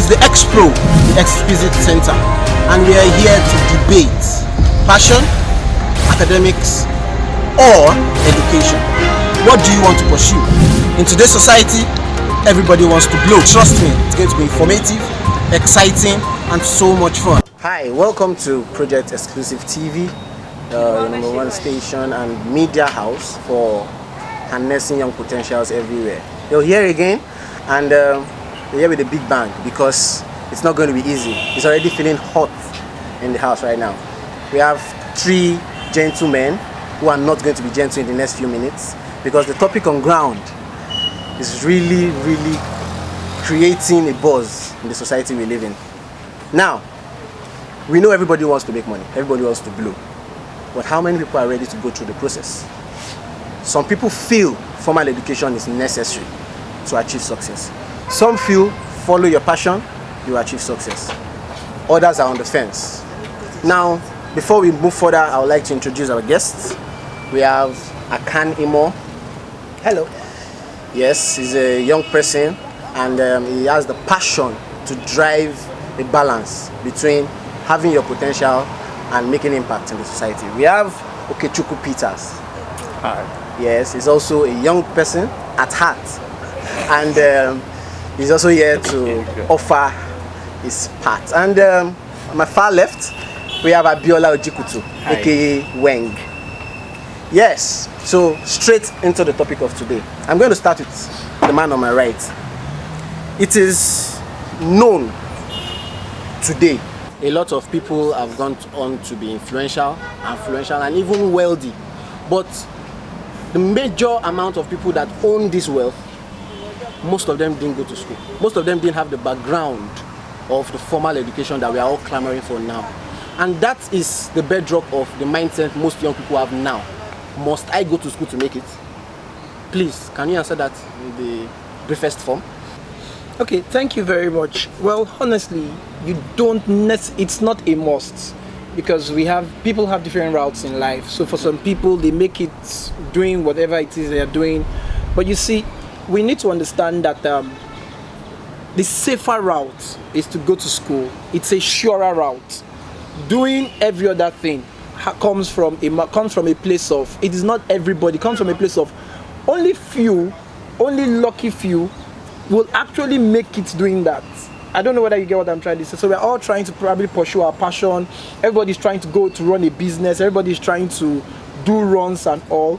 is the Expro, the Exquisite Center, and we are here to debate passion, academics, or education. What do you want to pursue? In today's society, everybody wants to blow. Trust me, it's going to be informative, exciting, and so much fun. Hi, welcome to Project Exclusive TV, your number one station and media house for harnessing young potentials everywhere. You're here again, and you're here with a big bang because it's not going to be easy. It's already feeling hot in the house right now. We have three gentlemen who are not going to be gentle in the next few minutes because the topic on ground is really creating a buzz in the society we live in. Now, we know everybody wants to make money, everybody wants to blow, but how many people are ready to go through the process? Some people feel formal education is necessary to achieve success. Some feel follow your passion, you achieve success. Others are on the fence. Now, before we move further, I would like to introduce our guests. We have Akan Imo. Hello. Yes, he's a young person, and he has the passion to drive a balance between having your potential and making impact in the society. We have Okechukwu Peters. Hi. Yes, he's also a young person at heart, and he's also here to offer his part. And on my far left, we have Abiola Ojikutu, aka Weng. Yes, so straight into the topic of today. I'm going to start with the man on my right. It is known today a lot of people have gone on to be influential, and even wealthy, but the major amount of people that own this wealth, most of them didn't go to school. Most of them didn't have the background of the formal education that we are all clamoring for now. And that is the bedrock of the mindset most young people have now. Must I go to school to make it? Please, can you answer that in the briefest form? Okay, thank you very much. Well, honestly, it's not a must, because people have different routes in life. So for some people, they make it doing whatever it is they are doing. But you see, we need to understand that the safer route is to go to school. It's a surer route. Doing every other thing comes from a place of, it is not everybody, comes from a place of only lucky few will actually make it doing that. I don't know whether you get what I'm trying to say. So we're all trying to probably pursue our passion. Everybody's trying to go to run a business. Everybody's trying to do runs and all.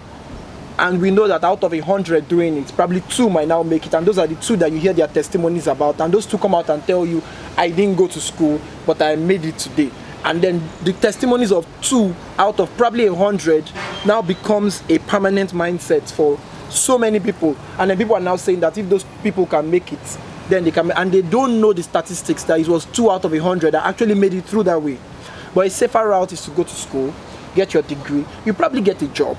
And we know that out of 100 doing it, probably 2 might now make it. And those are the 2 that you hear their testimonies about. And those 2 come out and tell you, I didn't go to school, but I made it today. And then the testimonies of 2 out of probably 100 now becomes a permanent mindset for so many people. And then people are now saying that if those people can make it, then they can. And they don't know the statistics that it was 2 out of 100 that actually made it through that way. But a safer route is to go to school, get your degree, you probably get a job.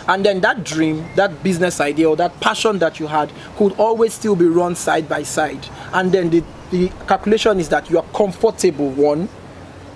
And then that dream, that business idea, or that passion that you had could always still be run side by side. And then the calculation is that you are comfortable, one,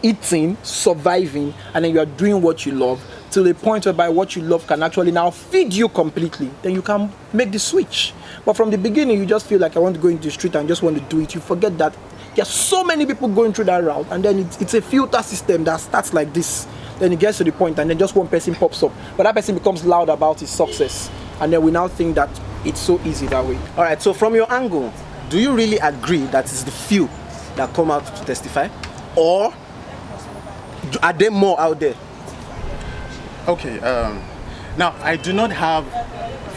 eating, surviving, and then you are doing what you love to the point whereby what you love can actually now feed you completely. Then you can make the switch. But from the beginning, you just feel like I want to go into the street and just want to do it. You forget that there are so many people going through that route, and then it's a filter system that starts like this. Then it gets to the point, and then just one person pops up. But that person becomes loud about his success. And then we now think that it's so easy that way. All right, so from your angle, do you really agree that it's the few that come out to testify? Or are there more out there? Okay, now I do not have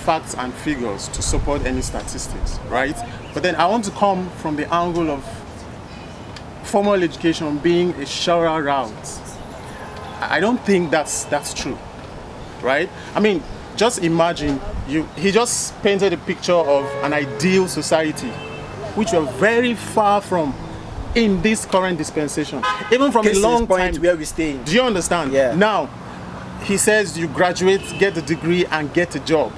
facts and figures to support any statistics, right? But then I want to come from the angle of formal education being a surer route. I don't think that's true, right? I mean, just imagine he just painted a picture of an ideal society, which we're very far from in this current dispensation, even from a long time where we stay. Do you understand? Yeah. Now, he says you graduate, get the degree, and get a job.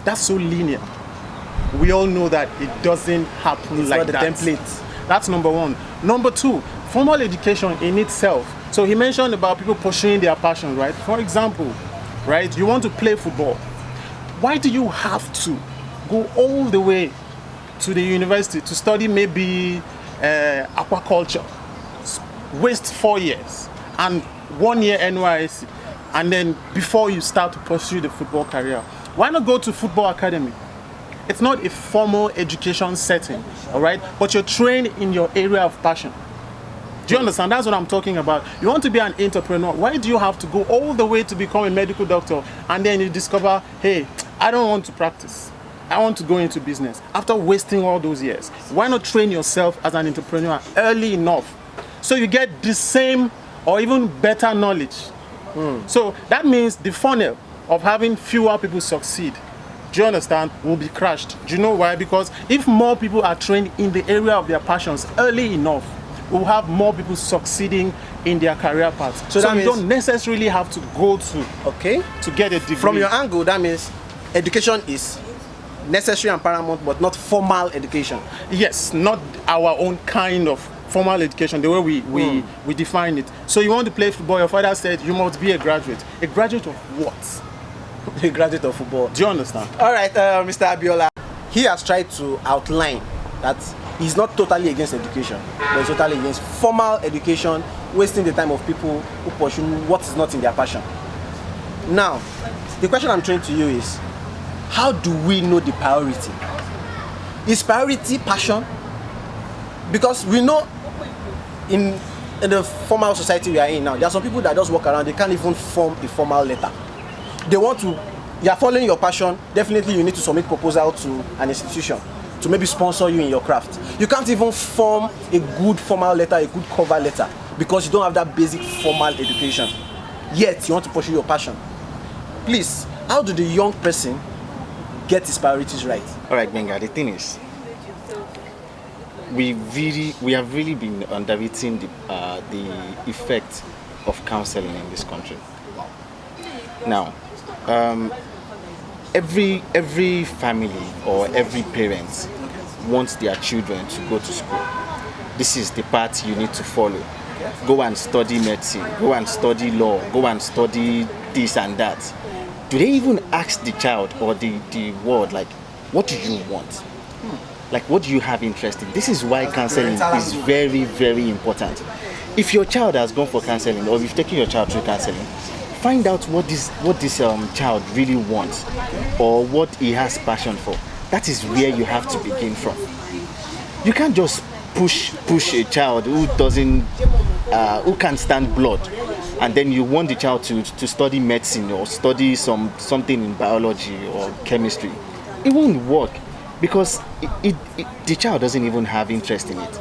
That's so linear. We all know that it doesn't happen it's like not the that. template. That's number one. Number two, formal education in itself. So he mentioned about people pursuing their passion, right? For example, right, you want to play football. Why do you have to go all the way to the university to study maybe aquaculture, waste 4 years and 1 year NYSC, and then before you start to pursue the football career? Why not go to football academy? It's not a formal education setting, all right? But you're trained in your area of passion. Do you understand? That's what I'm talking about. You want to be an entrepreneur. Why do you have to go all the way to become a medical doctor and then you discover, hey, I don't want to practice. I want to go into business. After wasting all those years, why not train yourself as an entrepreneur early enough so you get the same or even better knowledge? So that means the funnel of having fewer people succeed, do you understand, will be crashed. Do you know why? Because if more people are trained in the area of their passions early enough, we'll have more people succeeding in their career path. So that you don't necessarily have to go to get a degree. From your angle, that means education is necessary and paramount, but not formal education. Yes, not our own kind of formal education, the way we define it. So you want to play football, your father said you must be a graduate. A graduate of what? A graduate of football. Do you understand? All right, Mr. Abiola. He has tried to outline that he's not totally against education, but he's totally against formal education, wasting the time of people who pursue what is not in their passion. Now, the question I'm throwing to you is, how do we know the priority? Is priority passion? Because we know in the formal society we are in now, there are some people that just walk around, they can't even form a formal letter. They want to, you are following your passion, definitely you need to submit proposal to an institution to maybe sponsor you in your craft. You can't even form a good formal letter, a good cover letter, because you don't have that basic formal education. Yet you want to pursue your passion. Please, how do the young person get his priorities right? All right, Benga, the thing is, we have really been underrating the effect of counseling in this country. Now, every family or every parent wants their children to go to school. This is the path you need to follow. Go and study medicine, go and study law, go and study this and that. Do they even ask the child or the world, like, what do you want? Like, what do you have interest in? This is why counseling is very, very important. If your child has gone for counseling, or if you've taken your child through counseling, find out what this child really wants, or what he has passion for. That is where you have to begin from. You can't just push a child who can't stand blood, and then you want the child to study medicine or study something in biology or chemistry. It won't work, because the child doesn't even have interest in it.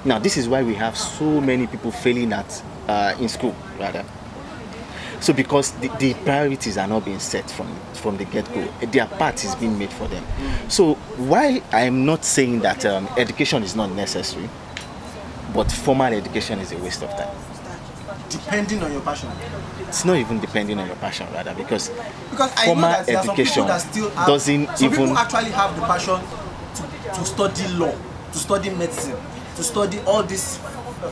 Now, this is why we have so many people failing in school, rather. So because the priorities are not being set from the get-go, their path is being made for them. So while I'm not saying that education is not necessary, but formal education is a waste of time. Depending on your passion. It's not even depending on your passion, rather, because I know formal that there are some education people that still have, doesn't some even. people actually have the passion to study law, to study medicine, to study all these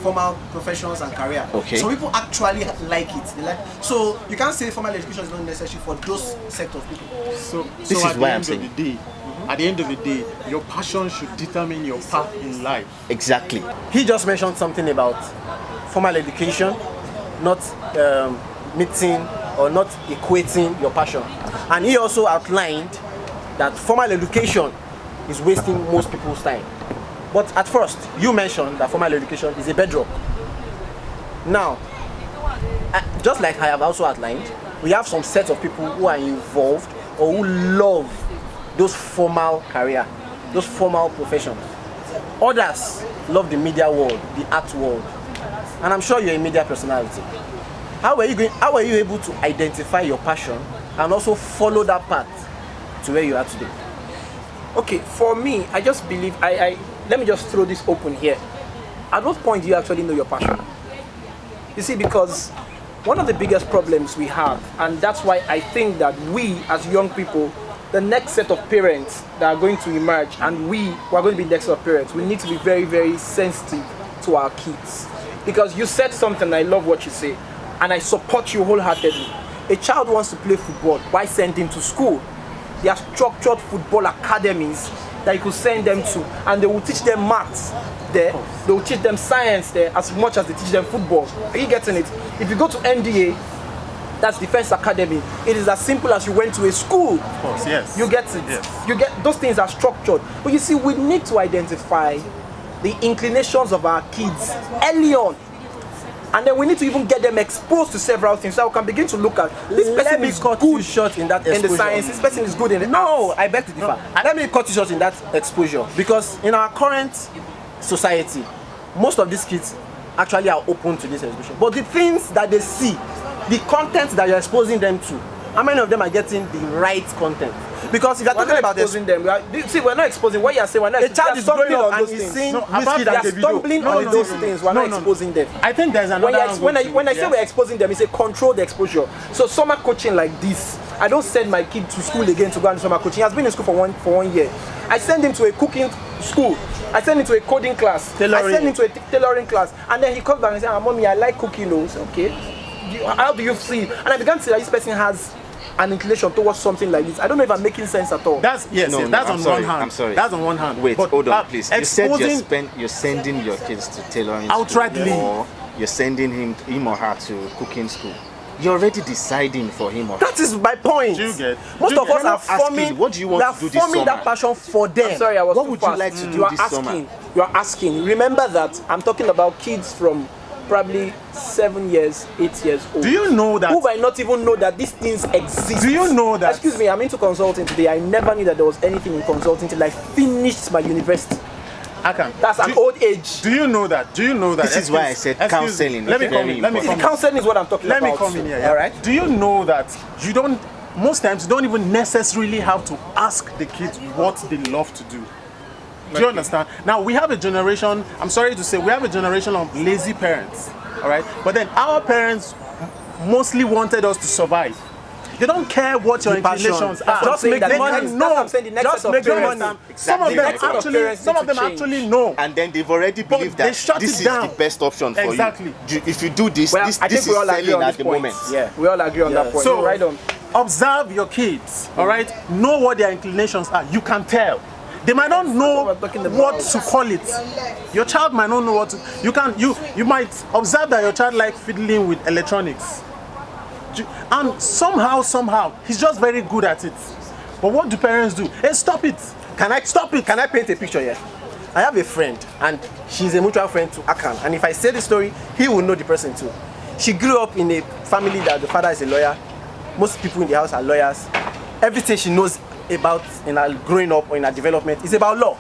formal professions and career. Okay. Some people actually like it. They like, so you can't say formal education is not necessary for those set of people. So This is at why the I'm end saying. of the day, at the end of the day, your passion should determine your path in life. Exactly. He just mentioned something about formal education not meeting or not equating your passion, and he also outlined that formal education is wasting most people's time. But at first, you mentioned that formal education is a bedrock. Now, just like I have also outlined, we have some set of people who are involved or who love those formal career, those formal professions. Others love the media world, the art world. And I'm sure you're a media personality. How are you able to identify your passion and also follow that path to where you are today? Okay, for me, I just believe let me just throw this open here. At what point do you actually know your passion? You see, because one of the biggest problems we have, and that's why I think that we as young people, the next set of parents that are going to emerge, and we who are going to be the next set of parents, we need to be very, very sensitive to our kids. Because you said something, I love what you say, and I support you wholeheartedly. A child wants to play football, why send him to school? There are structured football academies that you could send them to, and they will teach them maths there, they will teach them science there as much as they teach them football. Are you getting it? If you go to NDA, that's Defense Academy, it is as simple as you went to a school. Of course, yes. You get it. Yes. You get, those things are structured. But you see, we need to identify the inclinations of our kids early on. And then we need to even get them exposed to several things so we can begin to look at this person is good short in that in exposure. the science, this person is good in the No, I beg to differ. Let me cut you short in that exposure, because in our current society, most of these kids actually are open to this exposure. But the things that they see, the content that you're exposing them to, how many of them are getting the right content? Because if you're We're talking not about exposing them. We're not exposing what you're saying. We're not a child is growing up and those he's things. seeing No, Wizkid about and They are Davido. stumbling No, on no, those no, no. things. We're No, not no. exposing them. I think there's another angle When to I it, say yes. we're exposing them, it's a controlled exposure. So summer coaching like this, I don't send my kid to school again to go and do summer coaching. He has been in school for one year. I send him to a cooking school. I send him to a coding class. Tailoring. I send him to a tailoring class. And then he comes back and says, Mommy, I like cooking. I say, okay. How do you see? And I began to see that this person has an inclination towards something like this. I don't know if I'm making sense at all. That's yes, No, yes, no, that's I'm on sorry, one hand. I'm sorry. That's on one hand. Wait, But, hold on, please. You said exposing- you're sending your kids to tailoring Outrightly. school, or you're sending him or her to cooking school. You're already deciding for him or her. That is my point. Do you get? Most Do of you us get? are I'm not asking forming. you, what do you want we are to do this forming that summer? passion for them. I'm sorry, I was What too would you fast. like to do You are this asking. summer? You are asking. Remember that I'm talking about kids from probably 7 years, 8 years old. Do you know that? Who might not even know that these things exist? Do you know that? Excuse me, I'm into consulting today. I never knew that there was anything in consulting till I finished my university. Akan, That's an old age. Do you know that? Do you know that? This is why I said counseling Let me is come very in. Let me important. come The in. counseling is what I'm talking Let about. me come in here. Yeah? All right. Do you know that you don't? Most times you don't even necessarily have to ask the kids what they love to do. Do you understand? Now we have a generation. I'm sorry to say, we have a generation of lazy parents. All right. But then our parents mostly wanted us to survive. They don't care what your The passion. inclinations are. Just make the money. That's what I'm saying, the next Just set of make the parents. money. Exactly. Some of The them next set of actually, parents some need of them to change. actually know. And then they've already But believed they that shut this it is down. the best option for Exactly. you. If you do this, Well, this I think is we all agree selling on at this the point. moment. Yeah, we all agree on that point. So Right on. observe your kids, all right? Know what their inclinations are. You can tell. They might not know what we're talking about. what to call it. Your child might not know what to. You might observe that your child likes fiddling with electronics, and somehow he's just very good at it. But what do parents do? Hey, stop it! Can I stop it? Can I paint a picture here? I have a friend, and she's a mutual friend to Akan. And if I say the story, he will know the person too. She grew up in a family that the father is a lawyer. Most people in the house are lawyers. Everything she knows about in her growing up or in her development is about law.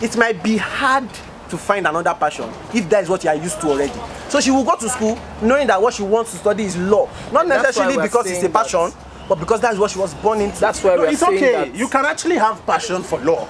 It might be hard to find another passion if that is what you are used to already. So she will go to school knowing that what she wants to study is law. Not That's necessarily why we're because it's a saying that- passion, but because that's what she was born into. That's why No, we're it's saying okay. that You can actually have passion for law.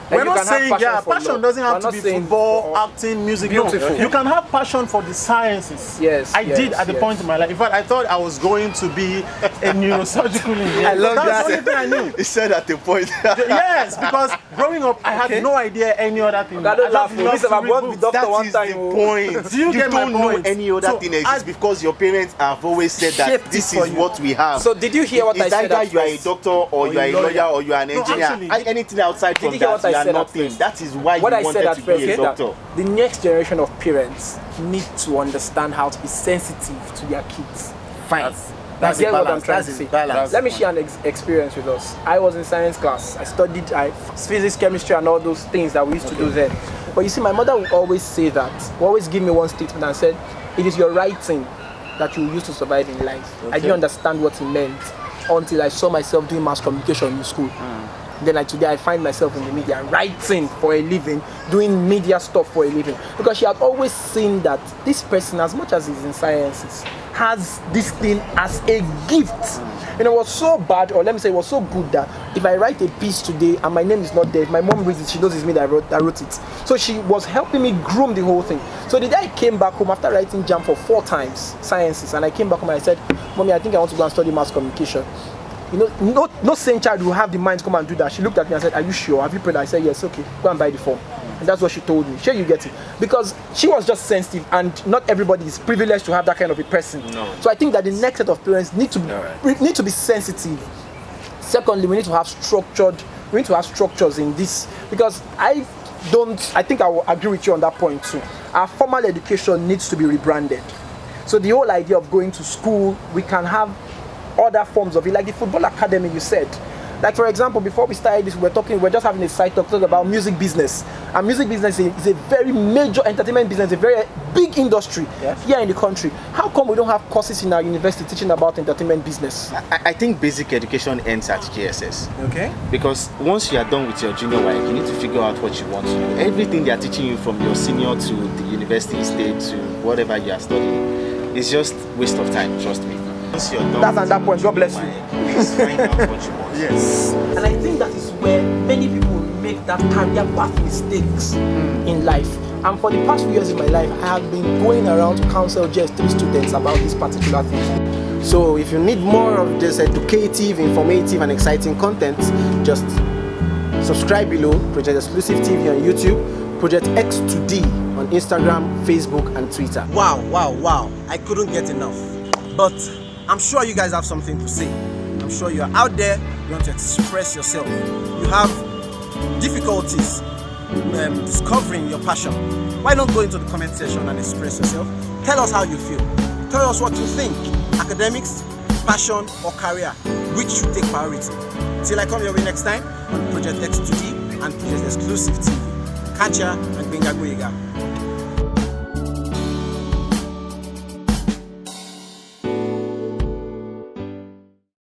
And We're you not can have saying passion for passion law. doesn't have We're to not be saying football, for- acting, music. Beautiful. No, you can have passion for the sciences. Yes, I did yes, at the yes. point in my life. In fact, I thought I was going to be a neurosurgical engineer. I love That's that. the only thing I knew. He said at the point. Yes, because growing up, I had Okay. no idea any other thing. God, don't I laugh, just oh. loved Listen, to I'm read going to be books. doctor That one is time. the oh. point. Do you get my don't know point? any other So, thing exists because your parents have always said that Shaped it this for is you. what we have. So did you hear what I It's said either at you are a first? doctor or you are a lawyer or you are an No, engineer. actually, Anything outside from you hear that, what I you are said at nothing. first? That is why What you I said wanted at to first be a is that doctor. the next generation of parents need to understand how to be sensitive to their kids. Fine. That's the what I'm balance. trying That's to the say. balance. Let me share an experience with us. I was in science class. I studied physics, chemistry, and all those things that we used to do then. But you see, my mother would always say that, would always give me one statement and said, "It is your writing that you use to survive in life." I didn't understand what it meant until I saw myself doing mass communication in school. Then today I find myself in the media, writing for a living, doing media stuff for a living. Because she had always seen that this person, as much as he's in sciences, has this thing as a gift. And it was so bad, or let me say it was so good that if I write a piece today and my name is not there, if my mom reads it, she knows it's me that wrote it. So she was helping me groom the whole thing. So the day I came back home after writing JAM for 4 times, sciences, and I came back home and I said, "Mommy, I think I want to go and study mass communication." You know, no sane child will have the mind to come and do that. She looked at me and said, "Are you sure? Have you prayed?" I said, "Yes." "Okay, go and buy the form." And that's what she told me. Sure, you get it. Because she was just sensitive, and not everybody is privileged to have that kind of a person. No. So I think that the next set of parents need to be sensitive. Secondly, we need to have structured We need to have structures in this, because I think I will agree with you on that point too. Our formal education needs to be rebranded. So the whole idea of going to school, we can have other forms of it, like the football academy you said. Like for example, before we started this, we're just having a side talk about music business. And music business is a very major entertainment business, a very big industry here in the country. How come we don't have courses in our university teaching about entertainment business? I think basic education ends at JSS. Okay. Because once you are done with your junior WAEC, you need to figure out what you want to do. Everything they are teaching you from your senior to the university stage to whatever you are studying is just waste of time, trust me. Once you're done, that's another point. God bless you. Please find out what you want. Yes. And I think that is where many people make that career path mistakes in life. And for the past few years in my life, I have been going around to counsel JS3 students about this particular thing. So if you need more of this educative, informative, and exciting content, just subscribe below. Project Exclusive TV on YouTube, Project X2D on Instagram, Facebook, and Twitter. Wow, wow, wow. I couldn't get enough. But I'm sure you guys have something to say. I'm sure you're out there, you want to express yourself. You have difficulties discovering your passion. Why not go into the comment section and express yourself? Tell us how you feel. Tell us what you think. Academics, passion, or career. Which should take priority? Till I come your way next time on Project X2D and Project Exclusive TV. Catch ya and Benga Goiga.